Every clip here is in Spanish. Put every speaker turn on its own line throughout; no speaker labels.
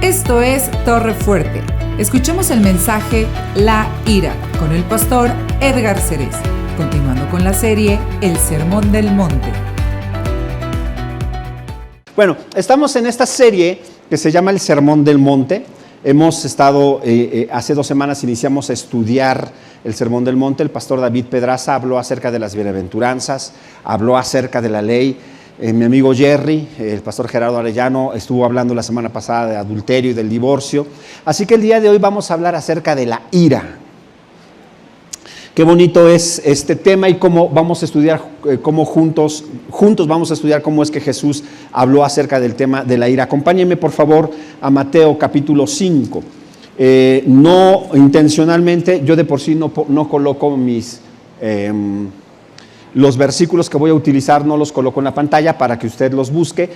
Esto es Torre Fuerte. Escuchemos el mensaje La Ira con el pastor Edgar Cerez, continuando con la serie El Sermón del Monte.
Bueno, estamos en esta serie que se llama El Sermón del Monte. Hemos estado, hace 2 semanas iniciamos a estudiar el Sermón del Monte. El pastor David Pedraza habló acerca de las bienaventuranzas, habló acerca de la ley. Mi amigo Jerry, el pastor Gerardo Arellano, estuvo hablando la semana pasada de adulterio y del divorcio. Así que el día de hoy vamos a hablar acerca de la ira. Qué bonito es este tema y cómo vamos a estudiar, cómo juntos vamos a estudiar cómo es que Jesús habló acerca del tema de la ira. Acompáñenme por favor a Mateo capítulo 5. No intencionalmente, yo de por sí no coloco los versículos que voy a utilizar, no los coloco en la pantalla para que usted los busque.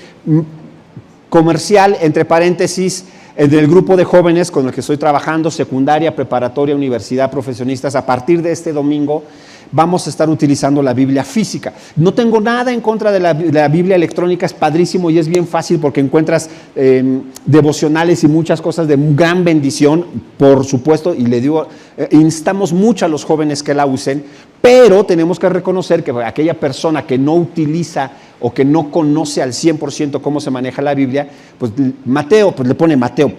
Comercial, entre paréntesis, del grupo de jóvenes con el que estoy trabajando, secundaria, preparatoria, universidad, profesionistas, a partir de este domingo vamos a estar utilizando la Biblia física. No tengo nada en contra de la Biblia electrónica, es padrísimo y es bien fácil porque encuentras devocionales y muchas cosas de gran bendición, por supuesto, y le digo, instamos mucho a los jóvenes que la usen, pero tenemos que reconocer que aquella persona que no utiliza o que no conoce al 100% cómo se maneja la Biblia, pues Mateo, pues le pone Mateo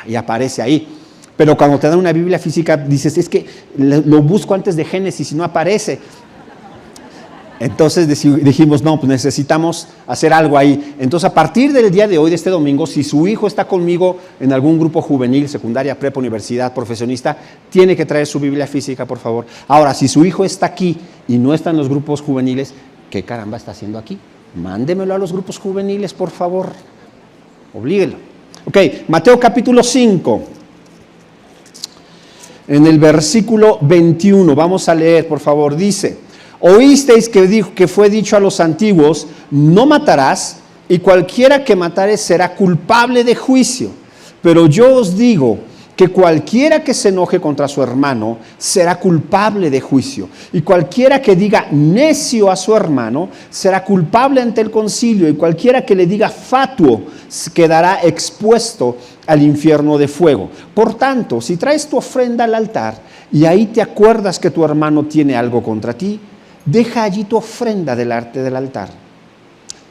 y aparece ahí. Pero cuando te dan una Biblia física, dices, es que lo busco antes de Génesis y no aparece. Entonces dijimos, no, pues necesitamos hacer algo ahí. Entonces, a partir del día de hoy, de este domingo, si su hijo está conmigo en algún grupo juvenil, secundaria, prepa, universidad, profesionista, tiene que traer su Biblia física, por favor. Ahora, si su hijo está aquí y no está en los grupos juveniles, ¿qué caramba está haciendo aquí? Mándemelo a los grupos juveniles, por favor. Oblíguelo. Ok, Mateo capítulo 5. En el versículo 21, vamos a leer, por favor, dice: oísteis que fue dicho a los antiguos, no matarás, y cualquiera que matare será culpable de juicio. Pero yo os digo que cualquiera que se enoje contra su hermano será culpable de juicio. Y cualquiera que diga necio a su hermano será culpable ante el concilio. Y cualquiera que le diga fatuo quedará expuesto al infierno de fuego. Por tanto, si traes tu ofrenda al altar y ahí te acuerdas que tu hermano tiene algo contra ti, deja allí tu ofrenda delante del altar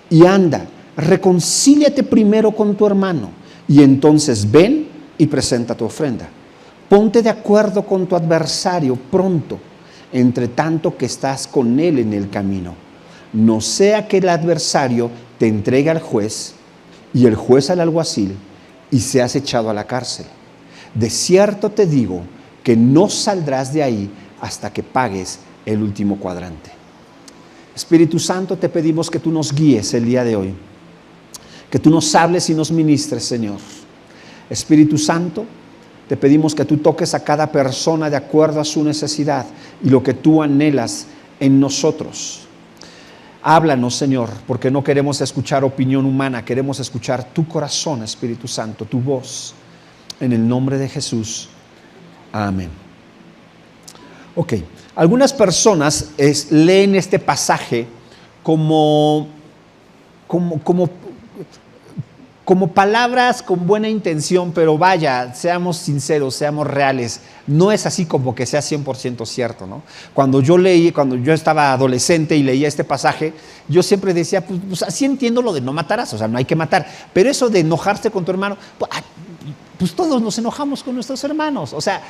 y anda, reconcíliate primero con tu hermano y entonces ven y presenta tu ofrenda. Ponte de acuerdo con tu adversario pronto, entre tanto que estás con él en el camino. No sea que el adversario te entregue al juez y el juez al alguacil y seas echado a la cárcel. De cierto te digo que no saldrás de ahí hasta que pagues el último cuadrante. Espíritu Santo, te pedimos que tú nos guíes el día de hoy, que tú nos hables y nos ministres, Señor. Espíritu Santo, te pedimos que tú toques a cada persona de acuerdo a su necesidad y lo que tú anhelas en nosotros. Háblanos, Señor, porque no queremos escuchar opinión humana, queremos escuchar tu corazón, Espíritu Santo, tu voz. En el nombre de Jesús. Amén. Ok, algunas personas leen este pasaje como palabras con buena intención, pero vaya, seamos sinceros, seamos reales, no es así como que sea 100% cierto, ¿no? Cuando yo estaba adolescente y leía este pasaje, yo siempre decía, pues así entiendo lo de no matarás, o sea, no hay que matar, pero eso de enojarse con tu hermano, pues todos nos enojamos con nuestros hermanos, o sea,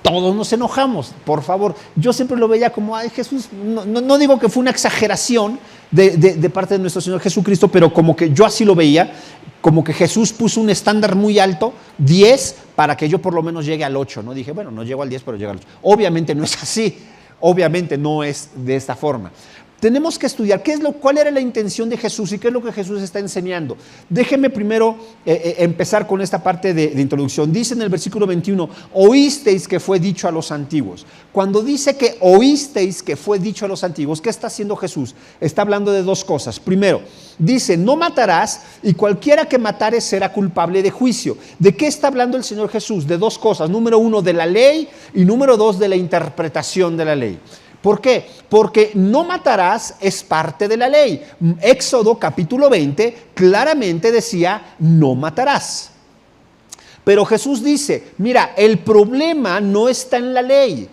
todos nos enojamos, por favor. Yo siempre lo veía como, ay, Jesús, no digo que fue una exageración de parte de nuestro Señor Jesucristo, pero como que yo así lo veía, como que Jesús puso un estándar muy alto, 10, para que yo por lo menos llegue al 8, ¿no? Dije, bueno, no llego al 10, pero llego al 8. Obviamente no es así, obviamente no es de esta forma. Tenemos que estudiar cuál era la intención de Jesús y qué es lo que Jesús está enseñando. Déjenme primero empezar con esta parte de introducción. Dice en el versículo 21, oísteis que fue dicho a los antiguos. Cuando dice que oísteis que fue dicho a los antiguos, ¿qué está haciendo Jesús? Está hablando de 2 cosas. Primero, dice, no matarás y cualquiera que matare será culpable de juicio. ¿De qué está hablando el Señor Jesús? De 2 cosas. Número 1, de la ley, y número 2, de la interpretación de la ley. ¿Por qué? Porque no matarás es parte de la ley. Éxodo capítulo 20 claramente decía no matarás. Pero Jesús dice, mira, el problema no está en la ley,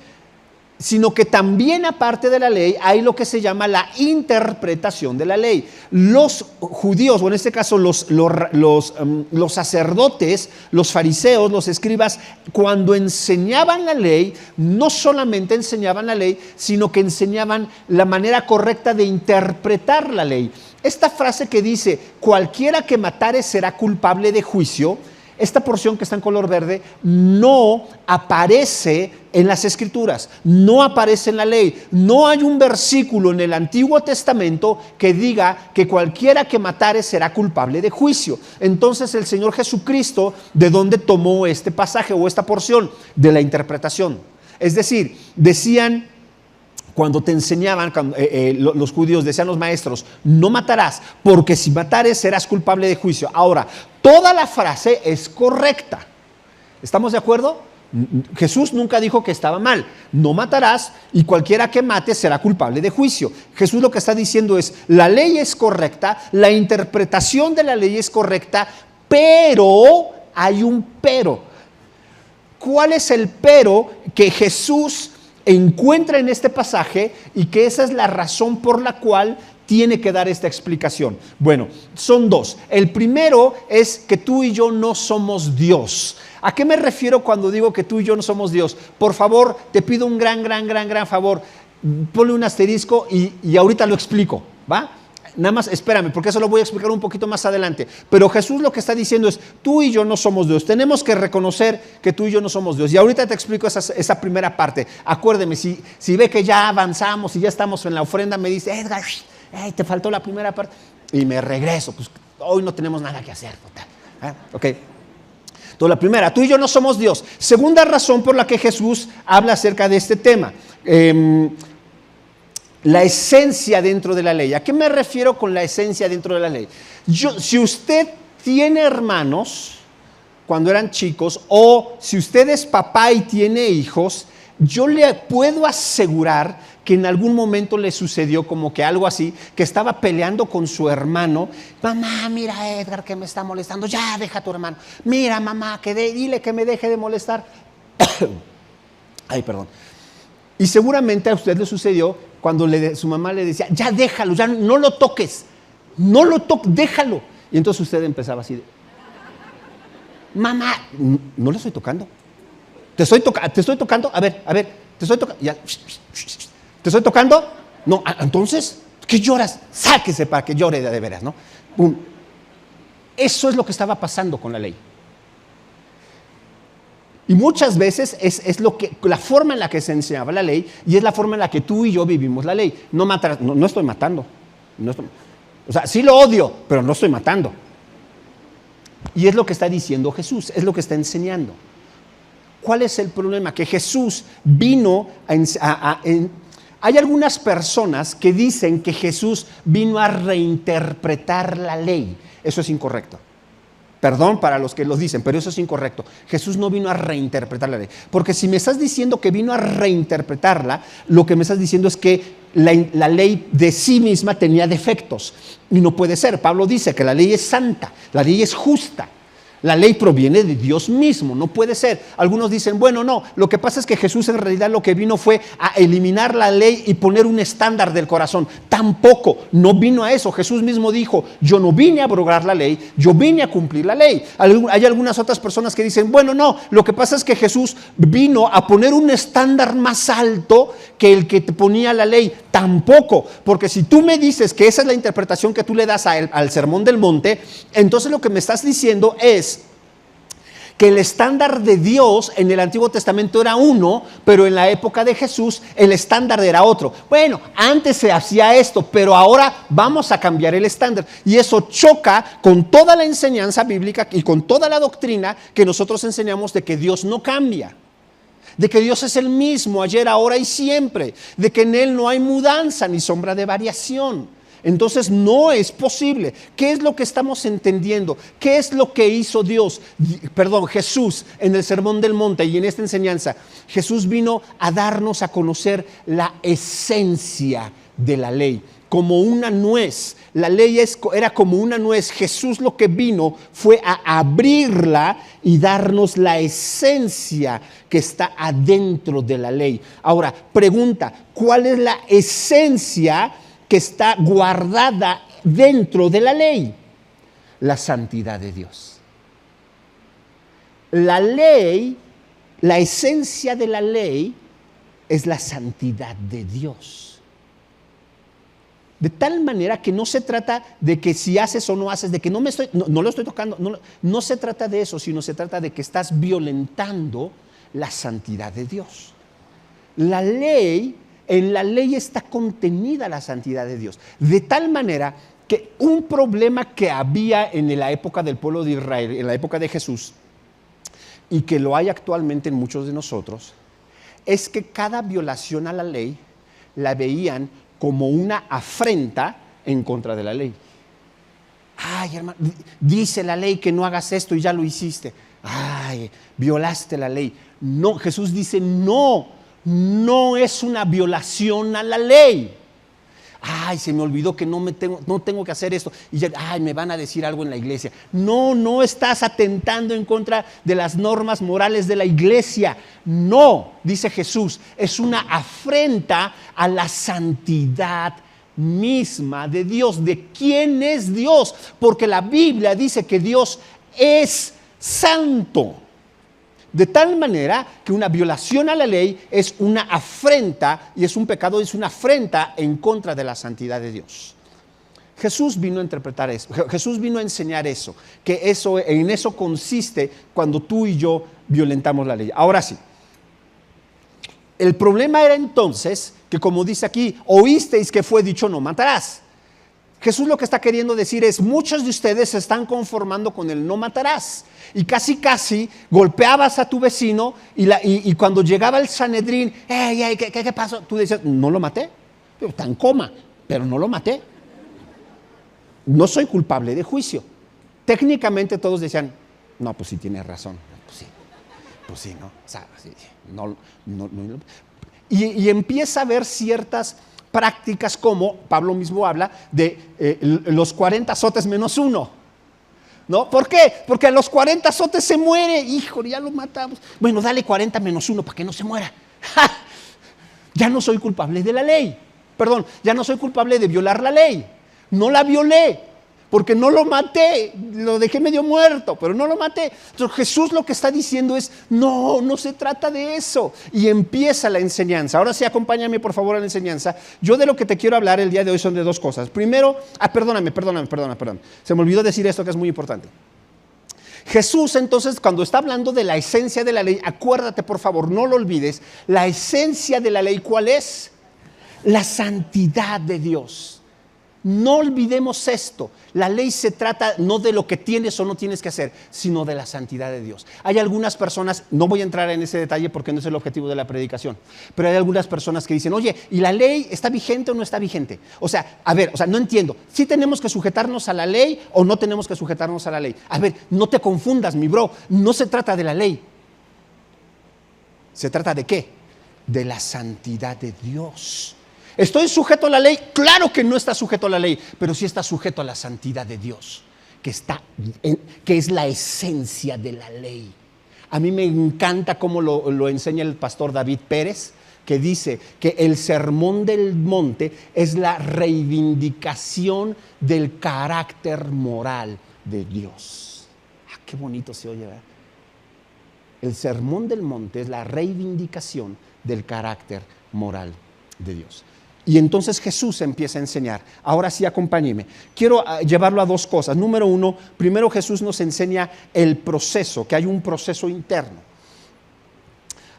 sino que también aparte de la ley hay lo que se llama la interpretación de la ley. Los judíos, o en este caso los sacerdotes, los fariseos, los escribas, cuando enseñaban la ley, no solamente enseñaban la ley, sino que enseñaban la manera correcta de interpretar la ley. Esta frase que dice, cualquiera que matare será culpable de juicio, esta porción que está en color verde no aparece en las Escrituras, no aparece en la ley. No hay un versículo en el Antiguo Testamento que diga que cualquiera que matare será culpable de juicio. Entonces el Señor Jesucristo, ¿de dónde tomó este pasaje o esta porción? De la interpretación. Es decir, decían, cuando te enseñaban, los judíos decían los maestros, no matarás, porque si matares serás culpable de juicio. Ahora, toda la frase es correcta. ¿Estamos de acuerdo? Jesús nunca dijo que estaba mal. No matarás y cualquiera que mate será culpable de juicio. Jesús lo que está diciendo es, la ley es correcta, la interpretación de la ley es correcta, pero hay un pero. ¿Cuál es el pero que Jesús encuentra en este pasaje y que esa es la razón por la cual tiene que dar esta explicación? Bueno, son dos. El primero es que tú y yo no somos Dios. ¿A qué me refiero cuando digo que tú y yo no somos Dios? Por favor, te pido un gran favor. Ponle un asterisco y ahorita lo explico, ¿va? Nada más espérame, porque eso lo voy a explicar un poquito más adelante. Pero Jesús lo que está diciendo es, tú y yo no somos Dios. Tenemos que reconocer que tú y yo no somos Dios. Y ahorita te explico esa primera parte. Acuérdeme, si ve que ya avanzamos y ya estamos en la ofrenda, me dice, Edgar, te faltó la primera parte. Y me regreso, pues hoy no tenemos nada que hacer. Ok. Entonces la primera, tú y yo no somos Dios. Segunda razón por la que Jesús habla acerca de este tema. La esencia dentro de la ley. ¿A qué me refiero con la esencia dentro de la ley? Si usted tiene hermanos cuando eran chicos, o si usted es papá y tiene hijos, yo le puedo asegurar que en algún momento le sucedió como que algo así, que estaba peleando con su hermano. Mamá, mira Edgar que me está molestando, ya deja a tu hermano. Mira mamá, dile que me deje de molestar. Ay, perdón. Y seguramente a usted le sucedió cuando su mamá le decía, ya déjalo, ya no lo toques, déjalo. Y entonces usted empezaba así de, mamá, no le estoy tocando. Te estoy tocando, a ver, te estoy tocando, ya, te estoy tocando. No, entonces, ¿qué lloras? Sáquese para que llore de veras, ¿no? Pum. Eso es lo que estaba pasando con la ley. Y muchas veces es la forma en la que se enseñaba la ley y es la forma en la que tú y yo vivimos la ley. No matarás, no estoy matando. O sea, sí lo odio, pero no estoy matando. Y es lo que está diciendo Jesús, es lo que está enseñando. ¿Cuál es el problema? Que Jesús vino hay algunas personas que dicen que Jesús vino a reinterpretar la ley. Eso es incorrecto. Perdón para los que lo dicen, pero eso es incorrecto. Jesús no vino a reinterpretar la ley. Porque si me estás diciendo que vino a reinterpretarla, lo que me estás diciendo es que la ley de sí misma tenía defectos. Y no puede ser. Pablo dice que la ley es santa, la ley es justa. La ley proviene de Dios mismo, no puede ser. Algunos dicen, bueno, no, lo que pasa es que Jesús en realidad lo que vino fue a eliminar la ley y poner un estándar del corazón. Tampoco, no vino a eso. Jesús mismo dijo, yo no vine a abrogar la ley, yo vine a cumplir la ley. Hay algunas otras personas que dicen, bueno, no, lo que pasa es que Jesús vino a poner un estándar más alto que el que te ponía la ley. Tampoco, porque si tú me dices que esa es la interpretación que tú le das al Sermón del Monte, entonces lo que me estás diciendo es que el estándar de Dios en el Antiguo Testamento era uno, pero en la época de Jesús el estándar era otro. Bueno, antes se hacía esto, pero ahora vamos a cambiar el estándar. Y eso choca con toda la enseñanza bíblica y con toda la doctrina que nosotros enseñamos de que Dios no cambia. De que Dios es el mismo ayer, ahora y siempre. De que en Él no hay mudanza ni sombra de variación. Entonces no es posible. ¿Qué es lo que estamos entendiendo? ¿Qué es lo que hizo Jesús en el Sermón del Monte y en esta enseñanza? Jesús vino a darnos a conocer la esencia de la ley. como una nuez. La ley era como una nuez. Jesús lo que vino fue a abrirla y darnos la esencia que está adentro de la ley. Ahora, pregunta, ¿cuál es la esencia que está guardada dentro de la ley? La santidad de Dios. La ley, la esencia de la ley es la santidad de Dios. De tal manera que no se trata de que si haces o no haces, de que no lo estoy tocando, no se trata de eso, sino se trata de que estás violentando la santidad de Dios. En la ley está contenida la santidad de Dios. De tal manera que un problema que había en la época del pueblo de Israel, en la época de Jesús, y que lo hay actualmente en muchos de nosotros, es que cada violación a la ley la veían como una afrenta en contra de la ley. Ay, hermano, dice la ley que no hagas esto y ya lo hiciste. Ay, violaste la ley. No, Jesús dice, no es una violación a la ley. Ay, se me olvidó que no tengo que hacer esto. Y ya, ay, me van a decir algo en la iglesia. No estás atentando en contra de las normas morales de la iglesia. No, dice Jesús, es una afrenta a la santidad misma de Dios. ¿De quién es Dios? Porque la Biblia dice que Dios es santo. De tal manera que una violación a la ley es una afrenta, y es un pecado, es una afrenta en contra de la santidad de Dios. Jesús vino a interpretar eso, Jesús vino a enseñar eso, que en eso consiste cuando tú y yo violentamos la ley. Ahora sí, el problema era entonces que, como dice aquí, oísteis que fue dicho no matarás. Jesús lo que está queriendo decir es, muchos de ustedes se están conformando con el no matarás. Y casi golpeabas a tu vecino y cuando llegaba el Sanedrín, ¿qué pasó? Tú decías, no lo maté, está en coma, pero no lo maté. No soy culpable de juicio. Técnicamente todos decían, no, pues sí tienes razón. Pues sí, ¿no? O sea, sí, no. Y empieza a haber ciertas prácticas como, Pablo mismo habla de los 40 azotes menos uno. ¿No? ¿Por qué? Porque a los 40 azotes se muere. Híjole, ya lo matamos. Bueno, dale 40 menos 1 para que no se muera. ¡Ja! Ya no soy culpable de la ley. Perdón, ya no soy culpable de violar la ley. No la violé, porque no lo maté. Lo dejé medio muerto, pero no lo maté. Entonces Jesús lo que está diciendo es, no se trata de eso. Y empieza la enseñanza. Ahora sí, acompáñame por favor a la enseñanza. Yo de lo que te quiero hablar el día de hoy son de dos cosas. Primero, perdóname. Se me olvidó decir esto que es muy importante. Jesús entonces, cuando está hablando de la esencia de la ley, acuérdate por favor, no lo olvides, la esencia de la ley, ¿cuál es? La santidad de Dios. No olvidemos esto. La ley se trata no de lo que tienes o no tienes que hacer, sino de la santidad de Dios. Hay algunas personas, no voy a entrar en ese detalle porque no es el objetivo de la predicación, pero hay algunas personas que dicen, oye, ¿y la ley está vigente o no está vigente? O sea, no entiendo. ¿Sí tenemos que sujetarnos a la ley o no tenemos que sujetarnos a la ley? A ver, no te confundas, mi bro. No se trata de la ley. ¿Se trata de qué? De la santidad de Dios. ¿Estoy sujeto a la ley? Claro que no está sujeto a la ley, pero sí está sujeto a la santidad de Dios, que es la esencia de la ley. A mí me encanta cómo lo enseña el pastor David Pérez, que dice que el sermón del monte es la reivindicación del carácter moral de Dios. Qué bonito se oye, ¿verdad? El sermón del monte es la reivindicación del carácter moral de Dios. Y entonces Jesús empieza a enseñar. Ahora sí, acompáñeme. Quiero llevarlo a dos cosas. Número uno, primero Jesús nos enseña el proceso, que hay un proceso interno.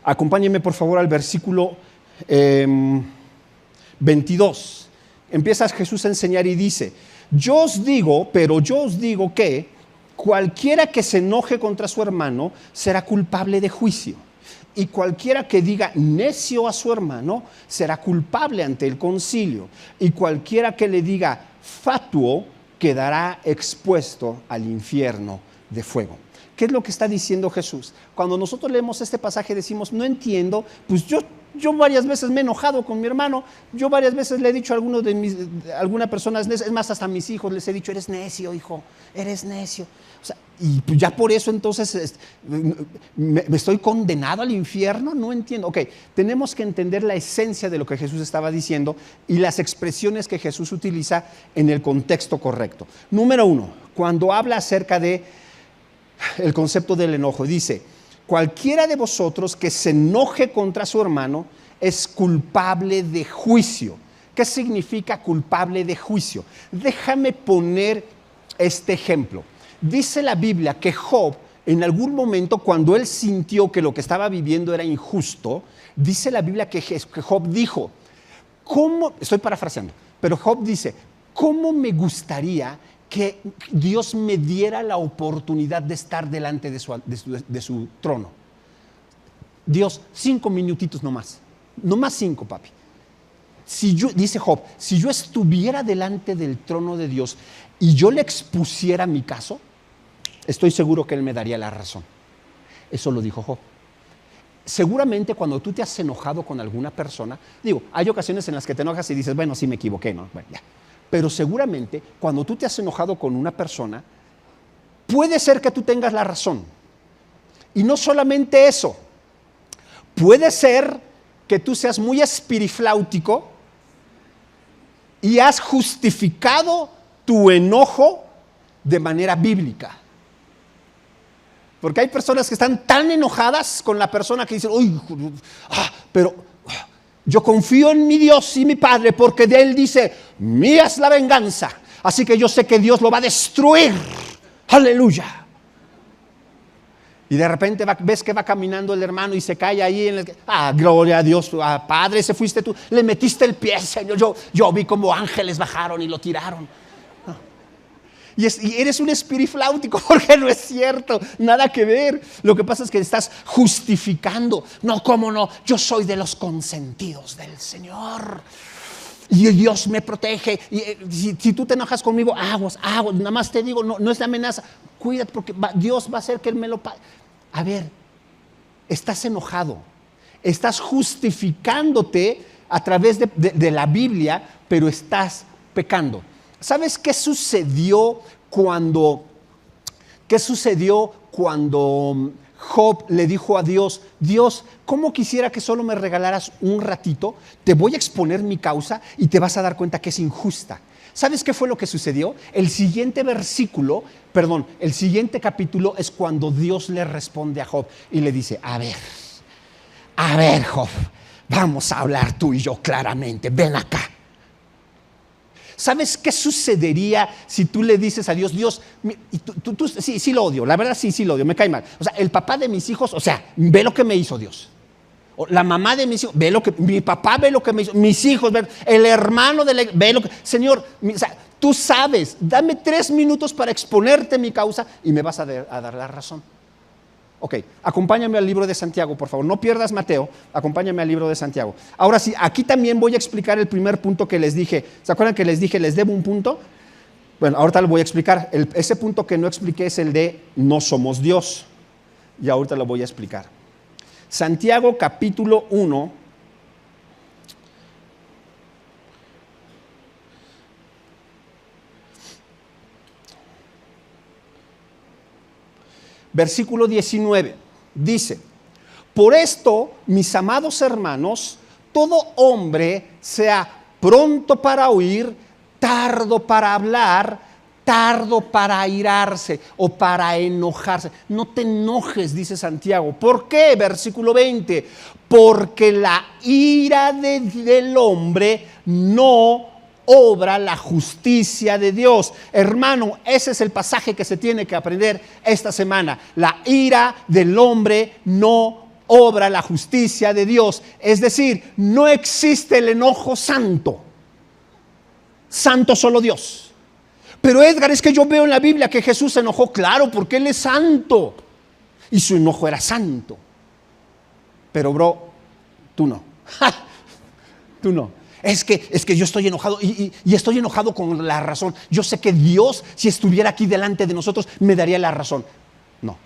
Acompáñeme por favor al versículo 22. Empieza Jesús a enseñar y dice, yo os digo que cualquiera que se enoje contra su hermano será culpable de juicio. Y cualquiera que diga necio a su hermano será culpable ante el concilio. Y cualquiera que le diga fatuo quedará expuesto al infierno de fuego. ¿Qué es lo que está diciendo Jesús? Cuando nosotros leemos este pasaje decimos, no entiendo, pues yo Yo varias veces me he enojado con mi hermano, yo varias veces le he dicho a alguna persona, es más, hasta a mis hijos les he dicho, eres necio, hijo, eres necio. O sea, y pues ya por eso entonces me estoy condenado al infierno, no entiendo. Ok, tenemos que entender la esencia de lo que Jesús estaba diciendo y las expresiones que Jesús utiliza en el contexto correcto. Número 1, cuando habla acerca de el concepto del enojo, dice: cualquiera de vosotros que se enoje contra su hermano es culpable de juicio. ¿Qué significa culpable de juicio? Déjame poner este ejemplo. Dice la Biblia que Job, en algún momento, cuando él sintió que lo que estaba viviendo era injusto, dice la Biblia que Job dijo, ¿cómo? Estoy parafraseando, pero Job dice, ¿cómo me gustaría que Dios me diera la oportunidad de estar delante de su trono? Dios, 5 minutitos nomás 5, papi. Dice Job, si yo estuviera delante del trono de Dios y yo le expusiera mi caso, estoy seguro que Él me daría la razón. Eso lo dijo Job. Seguramente cuando tú te has enojado con alguna persona, hay ocasiones en las que te enojas y dices, bueno, sí me equivoqué, ¿no? Bueno, ya. Pero seguramente cuando tú te has enojado con una persona, puede ser que tú tengas la razón. Y no solamente eso, puede ser que tú seas muy espirifláutico y has justificado tu enojo de manera bíblica. Porque hay personas que están tan enojadas con la persona que dicen, uy, pero yo confío en mi Dios y mi Padre porque de Él dice, mía es la venganza. Así que yo sé que Dios lo va a destruir. Aleluya. Y de repente ves que va caminando el hermano y se cae ahí. Gloria a Dios, Padre, ese fuiste tú. Le metiste el pie, Señor. Yo vi como ángeles bajaron y lo tiraron. Y eres un espirifláutico porque no es cierto, nada que ver. Lo que pasa es que estás justificando. No, ¿cómo no? Yo soy de los consentidos del Señor. Y Dios me protege. Y si tú te enojas conmigo, aguas. Nada más te digo, no es la amenaza. Cuídate porque Dios va a hacer que Él me lo pague. A ver, estás enojado. Estás justificándote a través de la Biblia, pero estás pecando. ¿Sabes qué sucedió cuando Job le dijo a Dios, Dios, ¿cómo quisiera que solo me regalaras un ratito? Te voy a exponer mi causa y te vas a dar cuenta que es injusta. ¿Sabes qué fue lo que sucedió? El siguiente capítulo es cuando Dios le responde a Job y le dice, a ver Job, vamos a hablar tú y yo claramente, ven acá. ¿Sabes qué sucedería si tú le dices a Dios, Dios, sí lo odio, la verdad sí lo odio, me cae mal. O sea, el papá de mis hijos, ve lo que me hizo Dios. O la mamá de mis hijos, mi papá ve lo que me hizo, mis hijos, el hermano ve lo que, Señor, tú sabes, dame 3 minutos para exponerte mi causa y me vas a dar la razón. Ok, acompáñame al libro de Santiago, por favor. No pierdas Mateo, acompáñame al libro de Santiago. Ahora sí, aquí también voy a explicar el primer punto que les dije. ¿Se acuerdan que les dije, les debo un punto? Bueno, ahorita lo voy a explicar. Ese punto que no expliqué es el de no somos Dios. Y ahorita lo voy a explicar. Santiago capítulo 1. Versículo 19, dice, por esto, mis amados hermanos, todo hombre sea pronto para oír, tardo para hablar, tardo para airarse o para enojarse. No te enojes, dice Santiago. ¿Por qué? Versículo 20, porque la ira del hombre no obra la justicia de Dios. Hermano, ese es el pasaje que se tiene que aprender esta semana. La ira del hombre no obra la justicia de Dios. Es decir, no existe el enojo santo. Santo solo Dios. Pero Edgar, es que yo veo en la Biblia que Jesús se enojó. Claro, porque Él es santo. Y su enojo era santo. Pero bro, tú no. Tú no. Es que yo estoy enojado y estoy enojado con la razón. Yo sé que Dios, si estuviera aquí delante de nosotros, me daría la razón. No.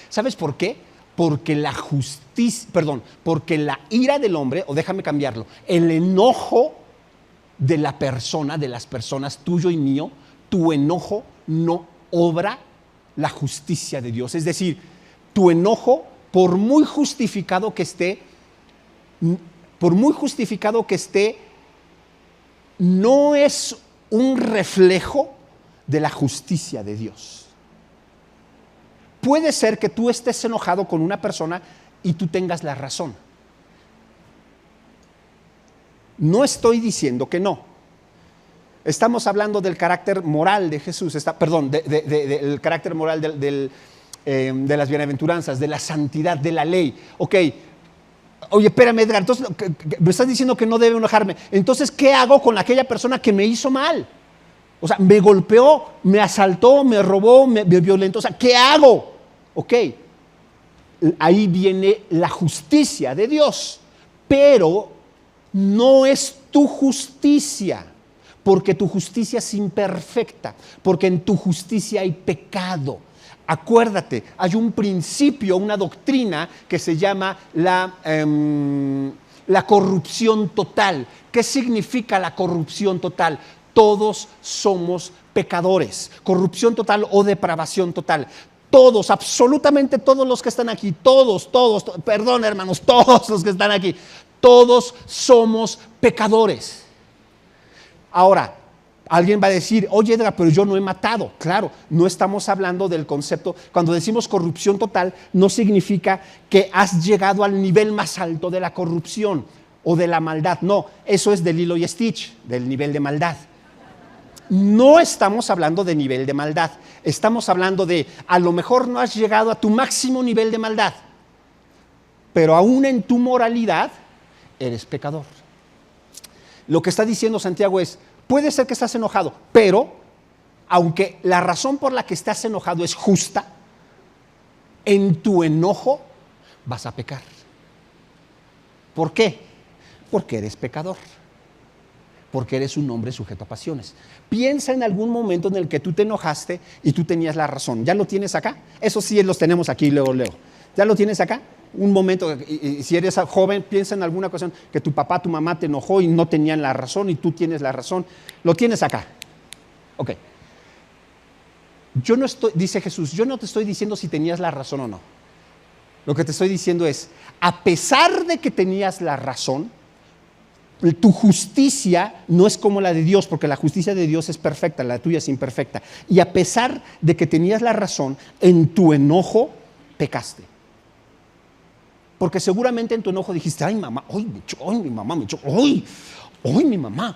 ¿Sabes por qué? porque porque la ira del hombre, o déjame cambiarlo, el enojo de la persona, de las personas, tuyo y mío, tu enojo no obra la justicia de Dios. Es decir, tu enojo, por muy justificado que esté, no es un reflejo de la justicia de Dios. Puede ser que tú estés enojado con una persona y tú tengas la razón. No estoy diciendo que no. Estamos hablando del carácter moral de Jesús, del carácter moral de las bienaventuranzas, de la santidad, de la ley. Ok, oye, espérame, Edgar, entonces me estás diciendo que no debo enojarme. Entonces, ¿qué hago con aquella persona que me hizo mal? O sea, me golpeó, me asaltó, me robó, me violentó. O sea, ¿qué hago? Ok, ahí viene la justicia de Dios, pero no es tu justicia, porque tu justicia es imperfecta, porque en tu justicia hay pecado. Acuérdate, hay un principio, una doctrina que se llama la corrupción total. ¿Qué significa la corrupción total? Todos somos pecadores. Corrupción total o depravación total. Todos, absolutamente todos los que están aquí, todos, perdón hermanos, todos los que están aquí, todos somos pecadores. Ahora, alguien va a decir, oye Edgar, pero yo no he matado. Claro, no estamos hablando del concepto. Cuando decimos corrupción total, no significa que has llegado al nivel más alto de la corrupción o de la maldad. No, eso es de Lilo y Stitch, del nivel de maldad. No estamos hablando de nivel de maldad. Estamos hablando de, a lo mejor no has llegado a tu máximo nivel de maldad, pero aún en tu moralidad eres pecador. Lo que está diciendo Santiago es, puede ser que estás enojado, pero aunque la razón por la que estás enojado es justa, en tu enojo vas a pecar. ¿Por qué? Porque eres pecador. Porque eres un hombre sujeto a pasiones. Piensa en algún momento en el que tú te enojaste y tú tenías la razón. ¿Ya lo tienes acá? Eso sí los tenemos aquí, luego. ¿Ya lo tienes acá? Un momento, y si eres joven, piensa en alguna ocasión que tu papá, tu mamá te enojó y no tenían la razón y tú tienes la razón. Lo tienes acá. Ok. Dice Jesús, yo no te estoy diciendo si tenías la razón o no. Lo que te estoy diciendo es, a pesar de que tenías la razón, tu justicia no es como la de Dios, porque la justicia de Dios es perfecta, la tuya es imperfecta. Y a pesar de que tenías la razón, en tu enojo pecaste. Porque seguramente en tu enojo dijiste, ay mamá, ay mi mamá me chocó, ay mi mamá.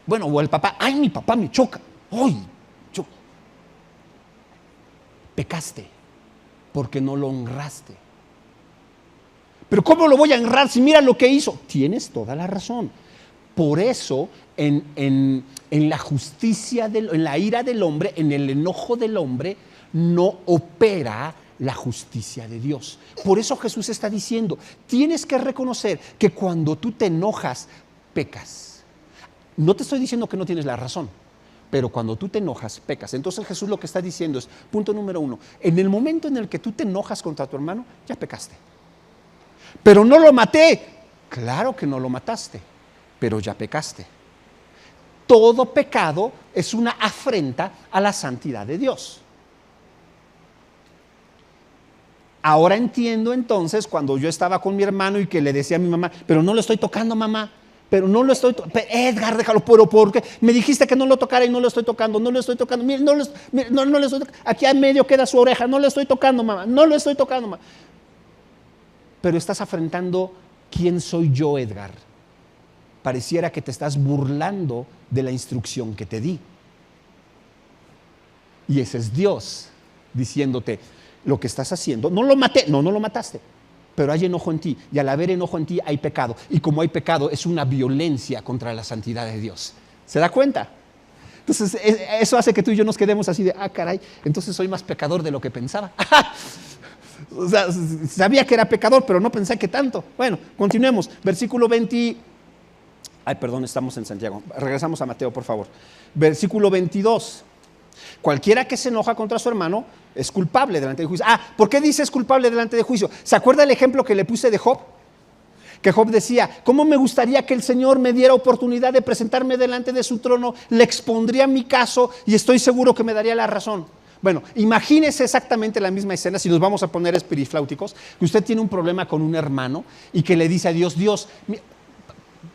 Bueno, o el papá, ay mi papá me choca, ay, choca. Pecaste porque no lo honraste. Pero ¿cómo lo voy a honrar si mira lo que hizo? Tienes toda la razón. Por eso, en la justicia, en la ira del hombre, en el enojo del hombre, no opera la justicia de Dios. Por eso Jesús está diciendo, tienes que reconocer que cuando tú te enojas, pecas. No te estoy diciendo que no tienes la razón, pero cuando tú te enojas, pecas. Entonces Jesús lo que está diciendo es, punto número 1, en el momento en el que tú te enojas contra tu hermano, ya pecaste. Pero no lo maté. Claro que no lo mataste, pero ya pecaste. Todo pecado es una afrenta a la santidad de Dios. Ahora entiendo entonces cuando yo estaba con mi hermano y que le decía a mi mamá, pero no lo estoy tocando, mamá. Pero no lo estoy tocando. Edgar, déjalo, pero ¿por qué? Me dijiste que no lo tocara y no lo estoy tocando. No lo estoy tocando. Mire, no lo estoy tocando. Aquí a medio queda su oreja. No lo estoy tocando, mamá. No lo estoy tocando, mamá. Pero estás afrentando quién soy yo, Edgar. Pareciera que te estás burlando de la instrucción que te di. Y ese es Dios diciéndote, lo que estás haciendo, no lo maté, no lo mataste, pero hay enojo en ti, y al haber enojo en ti hay pecado, y como hay pecado es una violencia contra la santidad de Dios. ¿Se da cuenta? Entonces eso hace que tú y yo nos quedemos así de, caray, entonces soy más pecador de lo que pensaba. O sea, sabía que era pecador, pero no pensé que tanto. Bueno, continuemos. Versículo 20. Ay, perdón, estamos en Santiago. Regresamos a Mateo, por favor. Versículo 22. Cualquiera que se enoja contra su hermano es culpable delante de juicio. ¿Por qué dice es culpable delante de juicio? ¿Se acuerda el ejemplo que le puse de Job? Que Job decía, ¿cómo me gustaría que el Señor me diera oportunidad de presentarme delante de su trono? Le expondría mi caso y estoy seguro que me daría la razón. Bueno, imagínese exactamente la misma escena, si nos vamos a poner espirifláuticos, que usted tiene un problema con un hermano y que le dice a Dios,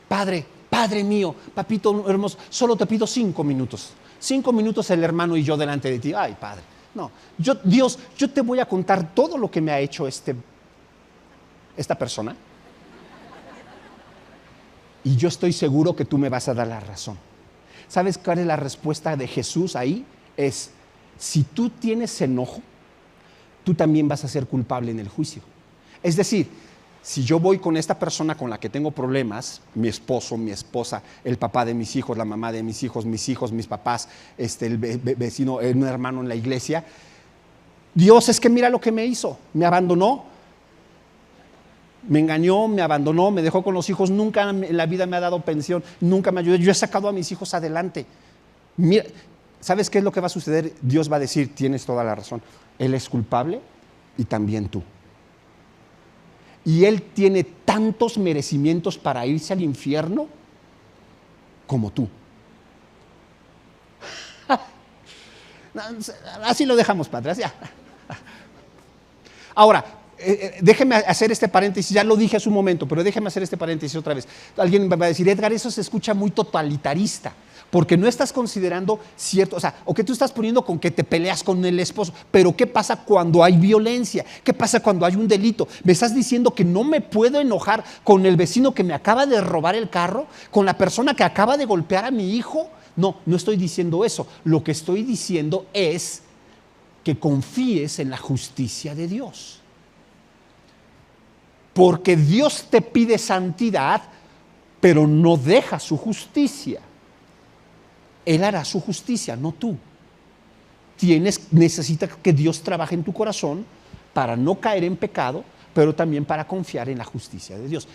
Padre mío, papito hermoso, solo te pido 5 minutos. 5 minutos el hermano y yo delante de ti. Ay, Padre, no, Dios, yo te voy a contar todo lo que me ha hecho esta persona y yo estoy seguro que tú me vas a dar la razón. ¿Sabes cuál es la respuesta de Jesús ahí? Es, si tú tienes enojo, tú también vas a ser culpable en el juicio. Es decir, si yo voy con esta persona con la que tengo problemas, mi esposo, mi esposa, el papá de mis hijos, la mamá de mis hijos, mis papás, el vecino, un hermano en la iglesia, Dios, es que mira lo que me hizo, me abandonó, me engañó, me abandonó, me dejó con los hijos, nunca en la vida me ha dado pensión, nunca me ayudó, yo he sacado a mis hijos adelante. Mira, ¿sabes qué es lo que va a suceder? Dios va a decir, tienes toda la razón, Él es culpable y también tú. Y Él tiene tantos merecimientos para irse al infierno como tú. Así lo dejamos, padre. Ya. Ahora, déjeme hacer este paréntesis, ya lo dije hace un momento, pero déjeme hacer este paréntesis otra vez. Alguien va a decir, Edgar, eso se escucha muy totalitarista, porque no estás considerando cierto, o que tú estás poniendo con que te peleas con el esposo, pero ¿qué pasa cuando hay violencia? ¿Qué pasa cuando hay un delito? ¿Me estás diciendo que no me puedo enojar con el vecino que me acaba de robar el carro? ¿Con la persona que acaba de golpear a mi hijo? No, no estoy diciendo eso. Lo que estoy diciendo es que confíes en la justicia de Dios. Porque Dios te pide santidad, pero no deja su justicia. Él hará su justicia, no tú. Necesitas que Dios trabaje en tu corazón para no caer en pecado, pero también para confiar en la justicia de Dios.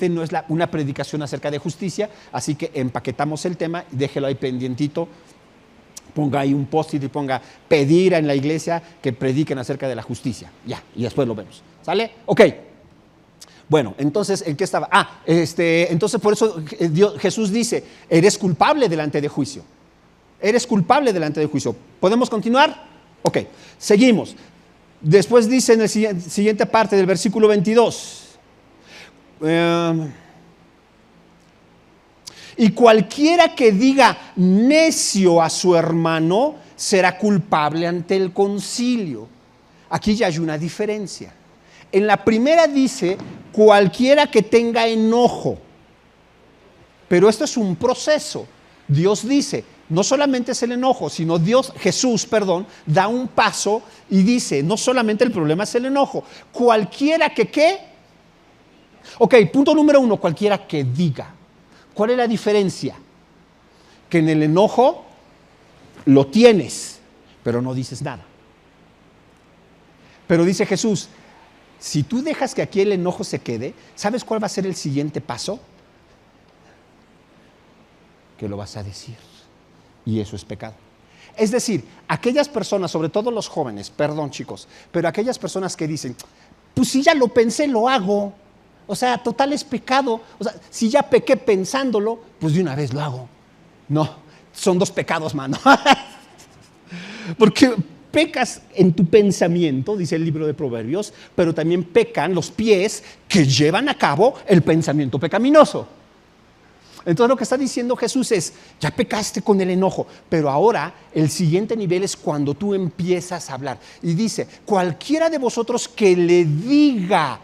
No es una predicación acerca de justicia, así que empaquetamos el tema, déjelo ahí pendientito, ponga ahí un post-it y ponga pedir en la iglesia que prediquen acerca de la justicia. Ya, y después lo vemos. ¿Sale? Ok. Bueno, entonces, ¿en qué estaba? Entonces por eso Jesús dice, eres culpable delante de juicio. Eres culpable delante de juicio. ¿Podemos continuar? Ok, seguimos. Después dice en la siguiente parte del versículo 22. Y cualquiera que diga necio a su hermano será culpable ante el concilio. Aquí ya hay una diferencia. En la primera dice, cualquiera que tenga enojo. Pero esto es un proceso. Dios dice, no solamente es el enojo, sino Jesús, da un paso y dice, no solamente el problema es el enojo. Cualquiera que ¿qué? Ok, punto número 1, cualquiera que diga. ¿Cuál es la diferencia? Que en el enojo lo tienes, pero no dices nada. Pero dice Jesús, si tú dejas que aquí el enojo se quede, ¿sabes cuál va a ser el siguiente paso? Que lo vas a decir. Y eso es pecado. Es decir, aquellas personas, sobre todo los jóvenes, perdón chicos, pero aquellas personas que dicen, pues si ya lo pensé, lo hago. O sea, total es pecado. O sea, si ya pequé pensándolo, pues de una vez lo hago. No, son 2 pecados, mano. Porque pecas en tu pensamiento, dice el libro de Proverbios, pero también pecan los pies que llevan a cabo el pensamiento pecaminoso. Entonces lo que está diciendo Jesús es, ya pecaste con el enojo, pero ahora el siguiente nivel es cuando tú empiezas a hablar. Y dice, cualquiera de vosotros que le diga,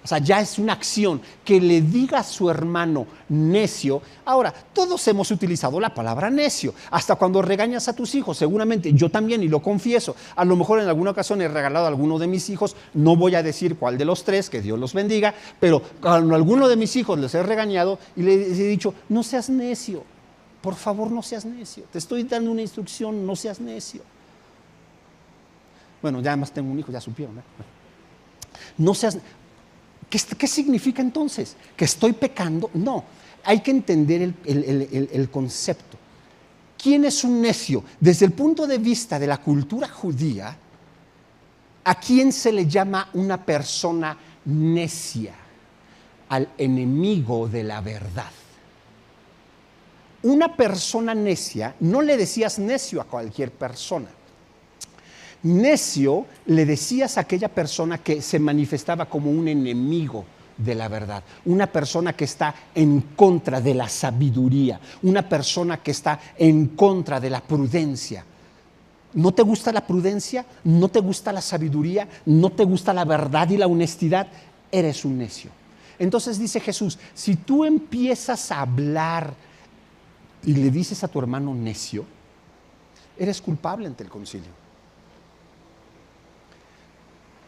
o sea, ya es una acción, que le diga a su hermano necio. Ahora, todos hemos utilizado la palabra necio, hasta cuando regañas a tus hijos, seguramente yo también, y lo confieso, a lo mejor en alguna ocasión he regalado a alguno de mis hijos, no voy a decir cuál de los 3, que Dios los bendiga, pero a alguno de mis hijos les he regañado y les he dicho, no seas necio, por favor no seas necio, te estoy dando una instrucción, no seas necio. Bueno, ya además tengo un hijo, ya supieron, ¿no? No seas necio. ¿Qué significa entonces? ¿Que estoy pecando? No, hay que entender el concepto. ¿quién es un necio? Desde el punto de vista de la cultura judía, ¿a quién se le llama una persona necia? Al enemigo de la verdad. Una persona necia, no le decías necio a cualquier persona. Necio le decías a aquella persona que se manifestaba como un enemigo de la verdad, una persona que está en contra de la sabiduría, una persona que está en contra de la prudencia. ¿No te gusta la prudencia? ¿No te gusta la sabiduría? ¿No te gusta la verdad y la honestidad? Eres un necio. Entonces dice Jesús, si tú empiezas a hablar y le dices a tu hermano necio, eres culpable ante el concilio.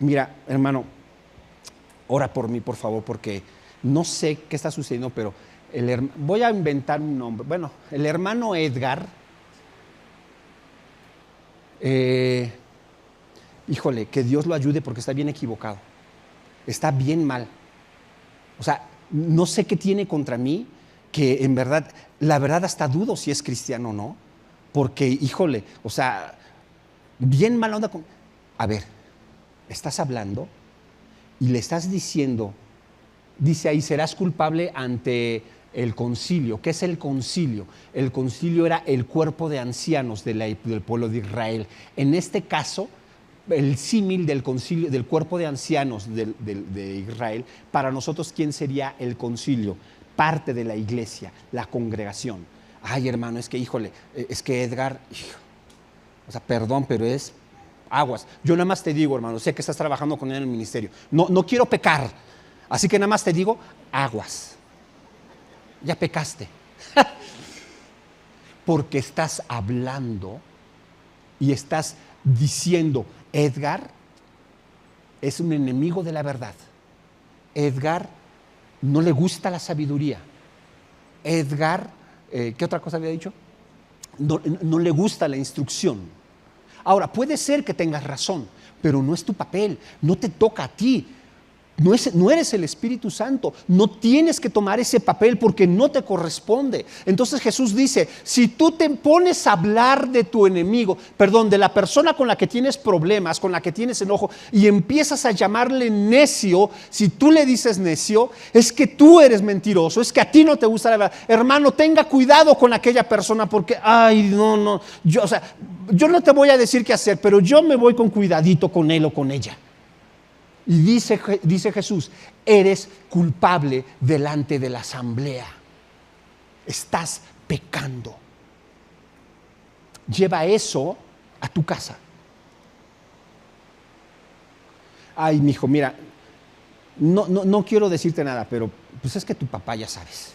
Mira, hermano, ora por mí, por favor, porque no sé qué está sucediendo, pero voy a inventar un nombre. Bueno, el hermano Edgar, híjole, que Dios lo ayude porque está bien equivocado. Está bien mal. O sea, no sé qué tiene contra mí, que en verdad, la verdad hasta dudo si es cristiano o no, porque, híjole, o sea, bien mala onda con... A ver, estás hablando y le estás diciendo, dice ahí, serás culpable ante el concilio. ¿Qué es el concilio? El concilio era el cuerpo de ancianos del pueblo de Israel. En este caso, el símil del concilio, del cuerpo de ancianos de Israel, para nosotros, ¿quién sería el concilio? Parte de la iglesia, la congregación. Ay, hermano, es que, híjole, es que Edgar, o sea, perdón, pero es aguas. Yo nada más te digo, hermano, sé que estás trabajando con él en el ministerio. No quiero pecar, así que nada más te digo, aguas. Ya pecaste. Porque estás hablando y estás diciendo, Edgar es un enemigo de la verdad. Edgar no le gusta la sabiduría. Edgar, ¿qué otra cosa había dicho? No le gusta la instrucción. Ahora, puede ser que tengas razón, pero no es tu papel, no te toca a ti. No eres el Espíritu Santo, no tienes que tomar ese papel porque no te corresponde. Entonces Jesús dice, si tú te pones a hablar de tu enemigo, perdón, de la persona con la que tienes problemas, con la que tienes enojo, y empiezas a llamarle necio, si tú le dices necio, es que tú eres mentiroso, es que a ti no te gusta la verdad. Hermano, tenga cuidado con aquella persona porque, yo no te voy a decir qué hacer, pero yo me voy con cuidadito con él o con ella. Y dice Jesús, eres culpable delante de la asamblea. Estás pecando. Lleva eso a tu casa. Ay, mijo, mira, no quiero decirte nada, pero pues es que tu papá ya sabes.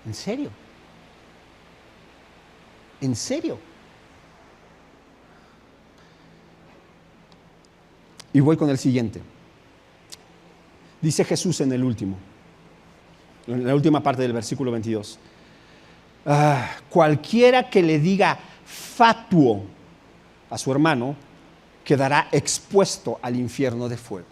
¿En serio? ¿En serio? Y voy con el siguiente. Dice Jesús en la última parte del versículo 22. Cualquiera que le diga fatuo a su hermano quedará expuesto al infierno de fuego.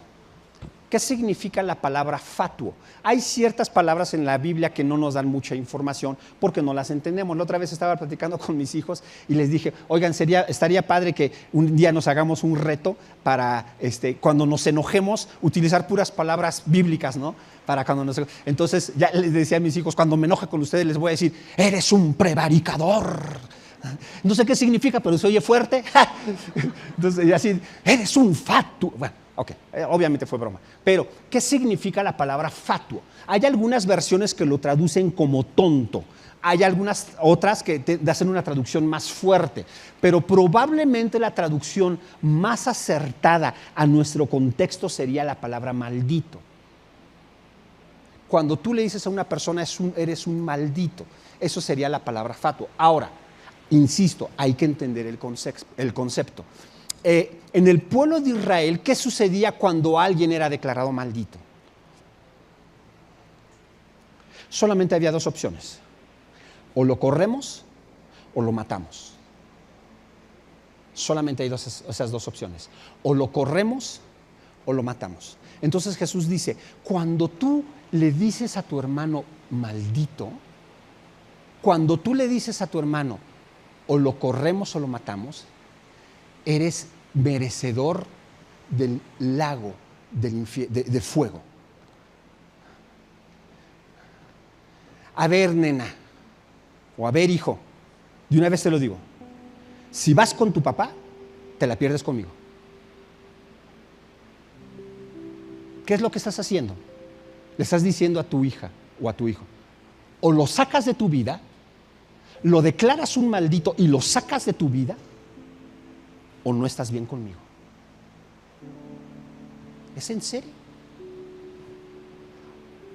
¿Qué significa la palabra fatuo? Hay ciertas palabras en la Biblia que no nos dan mucha información porque no las entendemos. La otra vez estaba platicando con mis hijos y les dije, oigan, estaría padre que un día nos hagamos un reto para cuando nos enojemos utilizar puras palabras bíblicas, ¿no? Entonces ya les decía a mis hijos, cuando me enoje con ustedes les voy a decir, eres un prevaricador. No sé qué significa, pero se oye fuerte. Entonces, así, eres un fatuo. Bueno, ok, obviamente fue broma. Pero, ¿qué significa la palabra fatuo? Hay algunas versiones que lo traducen como tonto. Hay algunas otras que te hacen una traducción más fuerte. Pero probablemente la traducción más acertada a nuestro contexto sería la palabra maldito. Cuando tú le dices a una persona, eres un maldito, eso sería la palabra fatuo. Ahora, insisto, hay que entender el concepto. En el pueblo de Israel, ¿qué sucedía cuando alguien era declarado maldito? Solamente había dos opciones. O lo corremos o lo matamos. Solamente hay esas dos opciones. O lo corremos o lo matamos. Entonces Jesús dice, cuando tú le dices a tu hermano maldito, cuando tú le dices a tu hermano, o lo corremos o lo matamos, eres merecedor del lago de fuego. A ver, nena, o a ver, hijo, de una vez te lo digo, si vas con tu papá, te la pierdes conmigo. ¿Qué es lo que estás haciendo? Le estás diciendo a tu hija o a tu hijo, o lo sacas de tu vida, lo declaras un maldito y lo sacas de tu vida, o no estás bien conmigo. ¿Es en serio?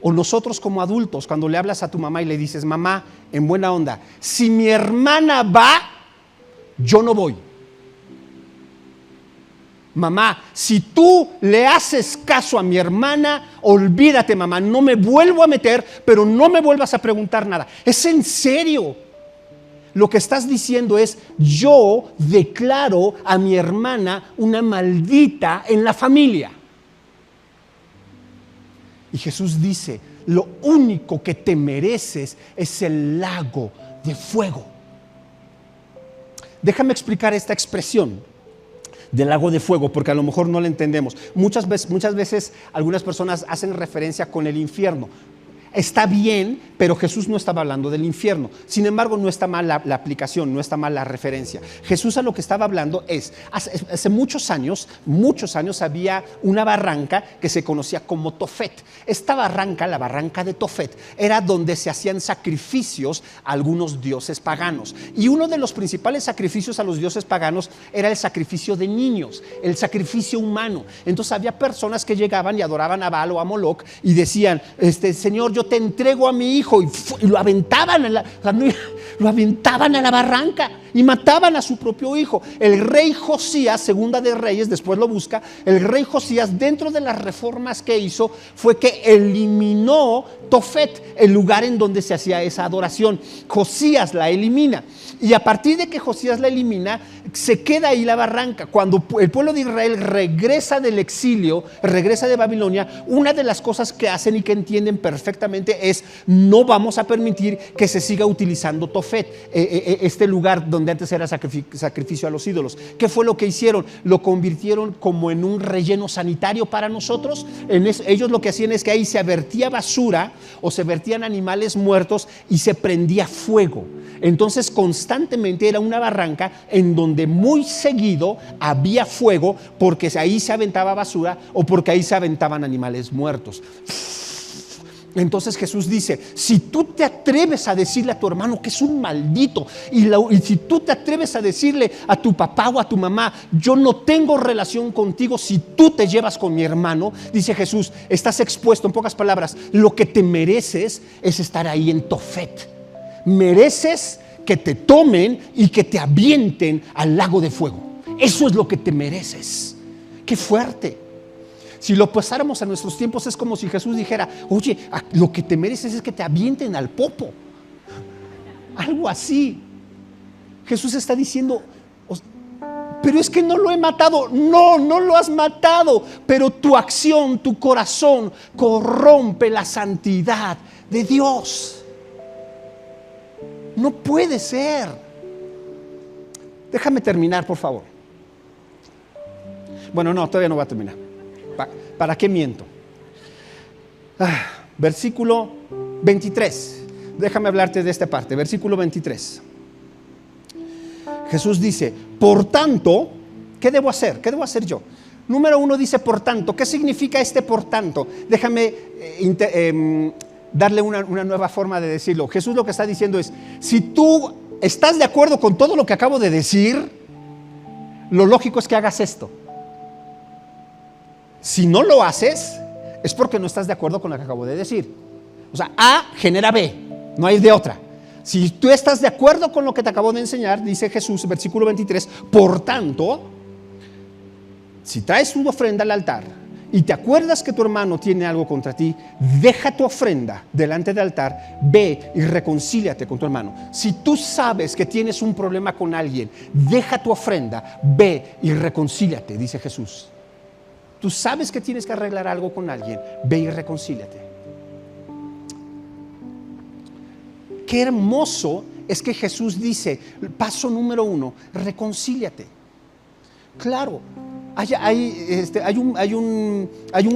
O nosotros como adultos, cuando le hablas a tu mamá y le dices, mamá, en buena onda, si mi hermana va, yo no voy. Mamá, si tú le haces caso a mi hermana, olvídate, mamá, no me vuelvo a meter, pero no me vuelvas a preguntar nada. ¿Es en serio? Lo que estás diciendo es, yo declaro a mi hermana una maldita en la familia. Y Jesús dice, lo único que te mereces es el lago de fuego. Déjame explicar esta expresión del lago de fuego, porque a lo mejor no la entendemos. Muchas veces algunas personas hacen referencia con el infierno. Está bien, pero Jesús no estaba hablando del infierno. Sin embargo, no está mal la aplicación, no está mal la referencia. Jesús a lo que estaba hablando es, hace muchos años había una barranca que se conocía como Tofet. Esta barranca, la barranca de Tofet, era donde se hacían sacrificios a algunos dioses paganos. Y uno de los principales sacrificios a los dioses paganos era el sacrificio de niños, el sacrificio humano. Entonces había personas que llegaban y adoraban a Baal o a Moloch y decían, Señor, yo te entrego a mi hijo, y lo aventaban lo aventaban a la barranca y mataban a su propio hijo. El rey Josías, Segunda de Reyes, después lo busca, el rey Josías, dentro de las reformas que hizo, fue que eliminó Tofet, el lugar en donde se hacía esa adoración. Josías la elimina, y a partir de que Josías la elimina, se queda ahí la barranca. Cuando el pueblo de Israel regresa del exilio, regresa de Babilonia, una de las cosas que hacen y que entienden perfectamente es, no vamos a permitir que se siga utilizando Tofet, este lugar donde antes era sacrificio a los ídolos. ¿Qué fue lo que hicieron? Lo convirtieron como en un relleno sanitario para nosotros. Ellos lo que hacían es que ahí se vertía basura o se vertían animales muertos y se prendía fuego. Entonces constantemente era una barranca en donde muy seguido había fuego, porque ahí se aventaba basura o porque ahí se aventaban animales muertos. Entonces Jesús dice, si tú te atreves a decirle a tu hermano que es un maldito, y si tú te atreves a decirle a tu papá o a tu mamá, yo no tengo relación contigo, si tú te llevas con mi hermano, dice Jesús, estás expuesto. En pocas palabras, lo que te mereces es estar ahí en Tofet. Mereces que te tomen y que te avienten al lago de fuego. Eso es lo que te mereces. ¡Qué fuerte! Si lo pasáramos a nuestros tiempos, es como si Jesús dijera, oye, lo que te mereces es que te avienten al popo. Algo así. Jesús está diciendo, pero es que no lo he matado. No, no lo has matado, pero tu acción, tu corazón corrompe la santidad de Dios. No puede ser. Déjame terminar, por favor. Bueno, no, todavía no va a terminar. ¿Para qué miento? Versículo 23. Déjame hablarte de esta parte. Versículo 23. Jesús dice, por tanto, ¿qué debo hacer? ¿Qué debo hacer yo? Número 1 dice, por tanto. ¿Qué significa este por tanto? Déjame darle una nueva forma de decirlo. Jesús lo que está diciendo es, si tú estás de acuerdo con todo lo que acabo de decir, lo lógico es que hagas esto. Si no lo haces, es porque no estás de acuerdo con lo que acabo de decir. O sea, A genera B, no hay de otra. Si tú estás de acuerdo con lo que te acabo de enseñar, dice Jesús, versículo 23, por tanto, si traes una ofrenda al altar y te acuerdas que tu hermano tiene algo contra ti, deja tu ofrenda delante del altar, ve y reconcíliate con tu hermano. Si tú sabes que tienes un problema con alguien, deja tu ofrenda, ve y reconcíliate, dice Jesús. Tú sabes que tienes que arreglar algo con alguien, ve y reconcíliate. Qué hermoso es que Jesús dice, paso número 1, reconcíliate. Claro, hay un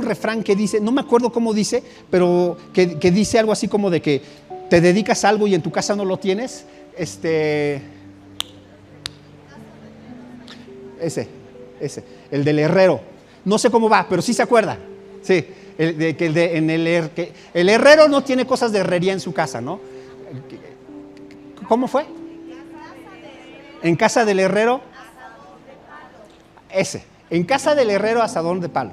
refrán que dice, no me acuerdo cómo dice, pero que dice algo así como de que te dedicas a algo y en tu casa no lo tienes. Ese, el del herrero. No sé cómo va, pero sí se acuerda. Sí, que el herrero no tiene cosas de herrería en su casa, ¿no? ¿Cómo fue? En casa del herrero, en casa del herrero, asadón de palo.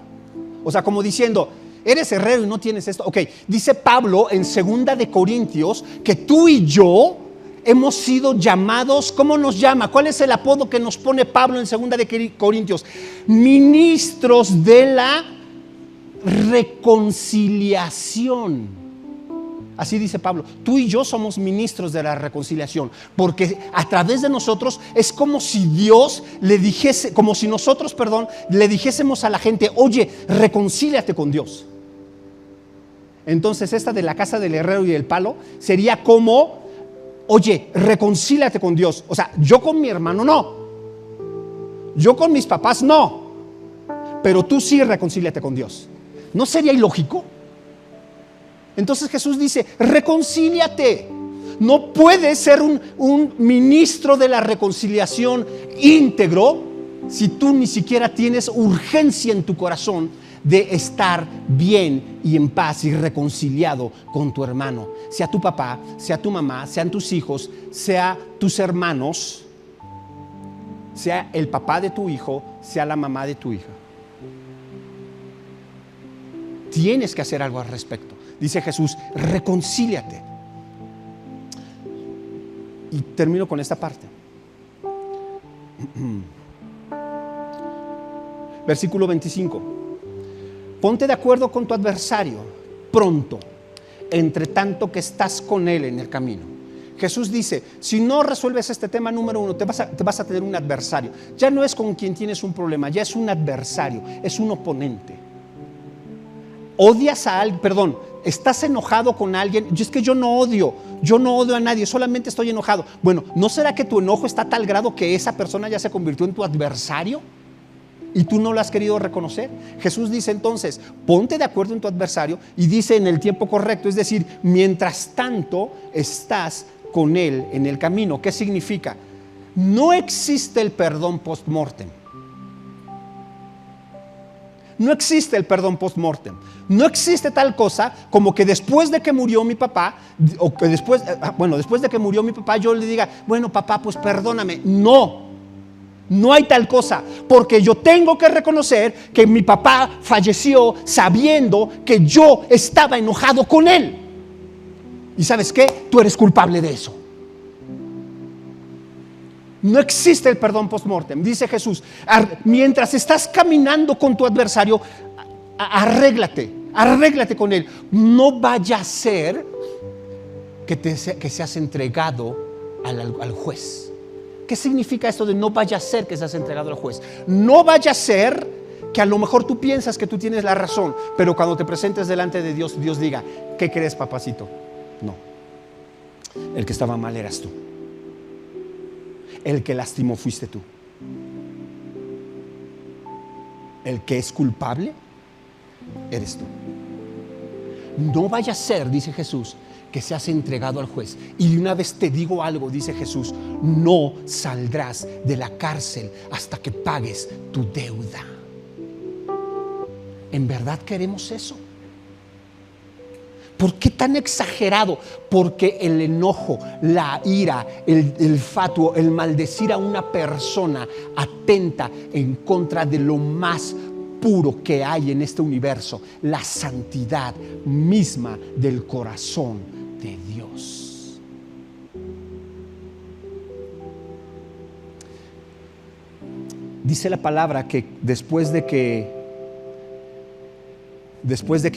O sea, como diciendo, eres herrero y no tienes esto. Ok, dice Pablo en 2 de Corintios que tú y yo hemos sido llamados. ¿Cómo nos llama? ¿Cuál es el apodo que nos pone Pablo en 2 de Corintios? Ministros de la reconciliación. Así dice Pablo, tú y yo somos ministros de la reconciliación, porque a través de nosotros es como si nosotros le dijésemos a la gente, oye, reconcíliate con Dios. Entonces esta de la casa del herrero y el palo sería como, oye, reconcíliate con Dios. O sea, yo con mi hermano no, yo con mis papás no, pero tú sí reconcíliate con Dios. ¿No sería ilógico? Entonces Jesús dice, reconcíliate. No puedes ser un ministro de la reconciliación íntegro si tú ni siquiera tienes urgencia en tu corazón de estar bien y en paz y reconciliado con tu hermano. Sea tu papá, sea tu mamá, sean tus hijos, sea tus hermanos, sea el papá de tu hijo, sea la mamá de tu hija. Tienes que hacer algo al respecto. Dice Jesús, reconcíliate. Y termino con esta parte. Versículo 25. Ponte de acuerdo con tu adversario pronto, entre tanto que estás con él en el camino. Jesús dice, si no resuelves este tema número 1, te vas a tener un adversario. Ya no es con quien tienes un problema, ya es un adversario, es un oponente. Odias a alguien, estás enojado con alguien. Es que yo no odio a nadie, solamente estoy enojado. Bueno, ¿no será que tu enojo está a tal grado que esa persona ya se convirtió en tu adversario y tú no lo has querido reconocer? Jesús dice entonces, ponte de acuerdo en tu adversario, y dice en el tiempo correcto, es decir, mientras tanto estás con él en el camino. ¿Qué significa? No existe el perdón post-mortem. No existe el perdón post-mortem. No existe tal cosa como que después de que murió mi papá, o que después de que murió mi papá, yo le diga, bueno, papá, pues perdóname. No hay tal cosa, porque yo tengo que reconocer que mi papá falleció sabiendo que yo estaba enojado con él. ¿Y sabes qué? Tú eres culpable de eso. No existe el perdón post-mortem. Dice Jesús, mientras estás caminando con tu adversario, arréglate con él. No vaya a ser que seas entregado al juez. ¿Qué significa esto de no vaya a ser que seas entregado al juez? No vaya a ser que a lo mejor tú piensas que tú tienes la razón, pero cuando te presentes delante de Dios, Dios diga, ¿qué crees, papacito? No, el que estaba mal eras tú. El que lastimó fuiste tú. El que es culpable eres tú. No vaya a ser, dice Jesús, que seas entregado al juez. Y de una vez te digo algo, dice Jesús, no saldrás de la cárcel hasta que pagues tu deuda. ¿En verdad queremos eso? ¿Por qué tan exagerado? Porque el enojo, la ira, el fatuo, el maldecir a una persona atenta en contra de lo más puro que hay en este universo, la santidad misma del corazón de Dios. Dice la palabra que después de que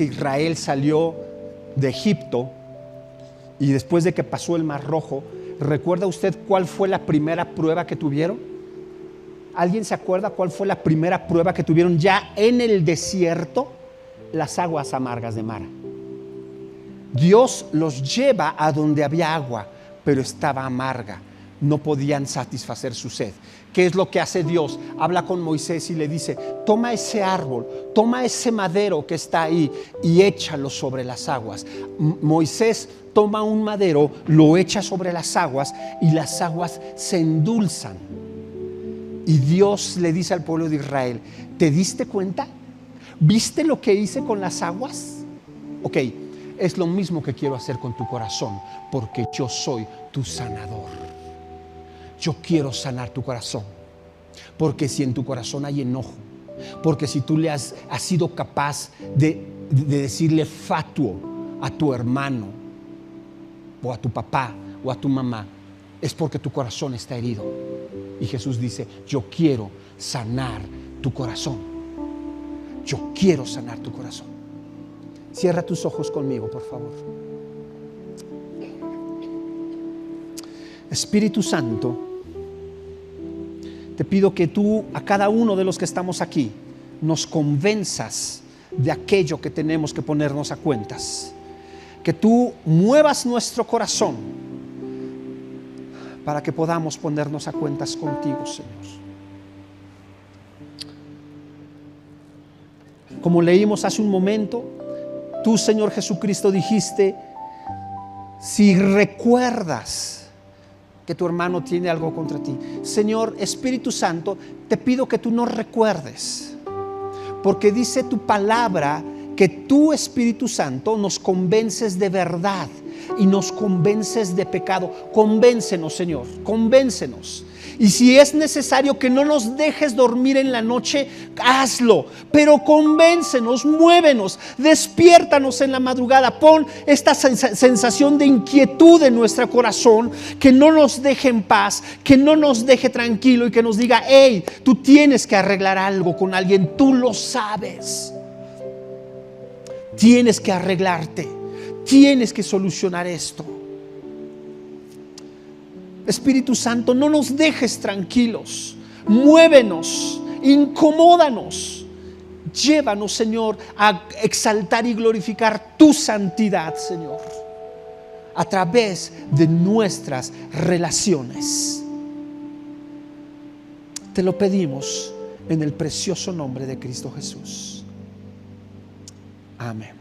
Israel salió de Egipto y después de que pasó el Mar Rojo, ¿recuerda usted cuál fue la primera prueba que tuvieron? ¿Alguien se acuerda cuál fue la primera prueba que tuvieron ya en el desierto? Las aguas amargas de Mara. Dios los lleva a donde había agua, pero estaba amarga. No podían satisfacer su sed. ¿Qué es lo que hace Dios? Habla con Moisés y le dice: toma ese árbol, toma ese madero que está ahí y échalo sobre las aguas. Moisés toma un madero, lo echa sobre las aguas y las aguas se endulzan. Y Dios le dice al pueblo de Israel: ¿te diste cuenta? ¿Viste lo que hice con las aguas? Ok, es lo mismo que quiero hacer con tu corazón, porque yo soy tu sanador. Yo quiero sanar tu corazón, porque si en tu corazón hay enojo, porque si tú le has sido capaz de decirle fatuo a tu hermano, o a tu papá, o a tu mamá, es porque tu corazón está herido. Y Jesús dice: yo quiero sanar tu corazón. Yo quiero sanar tu corazón. Cierra tus ojos conmigo, por favor. Espíritu Santo, te pido que tú, a cada uno de los que estamos aquí, nos convenzas de aquello que tenemos que ponernos a cuentas. Que tú muevas nuestro corazón para que podamos ponernos a cuentas contigo, Señor. Como leímos hace un momento, tú, Señor Jesucristo, dijiste: si recuerdas que tu hermano tiene algo contra ti. Señor, Espíritu Santo, te pido que tú nos recuerdes, porque dice tu palabra que tú, Espíritu Santo, nos convences de verdad y nos convences de pecado. Convéncenos, Señor, convéncenos. Y si es necesario que no nos dejes dormir en la noche, hazlo, pero convéncenos, muévenos, despiértanos en la madrugada. Pon esta sensación de inquietud en nuestro corazón, que no nos deje en paz, que no nos deje tranquilo y que nos diga: hey, tú tienes que arreglar algo con alguien, tú lo sabes. Tienes que arreglarte, tienes que solucionar esto. Espíritu Santo, no nos dejes tranquilos, muévenos, incomódanos, llévanos, Señor, a exaltar y glorificar tu santidad, Señor, a través de nuestras relaciones. Te lo pedimos en el precioso nombre de Cristo Jesús. Amén.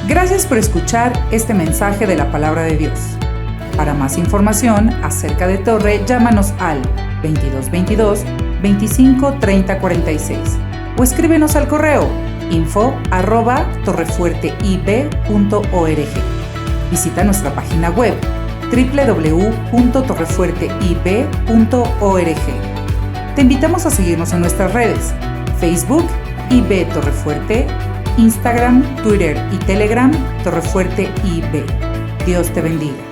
Gracias por escuchar este mensaje de la Palabra de Dios. Para más información acerca de Torre, llámanos al 2222-253046 o escríbenos al correo info@torrefuerteib.org. Visita nuestra página web www.torrefuerteib.org. Te invitamos a seguirnos en nuestras redes: Facebook, IB Torrefuerte, Instagram, Twitter y Telegram, Torrefuerte IB. Dios te bendiga.